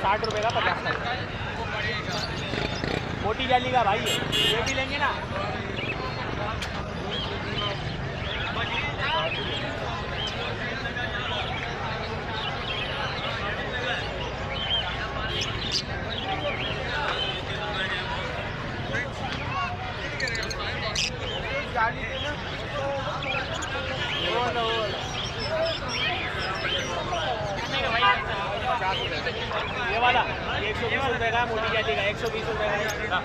₹60 का 50 का। मोटी जाली का भाई है, ये भी लेंगे ना। ये वाला ये ₹120 का, मोटी जाली का ₹120 का।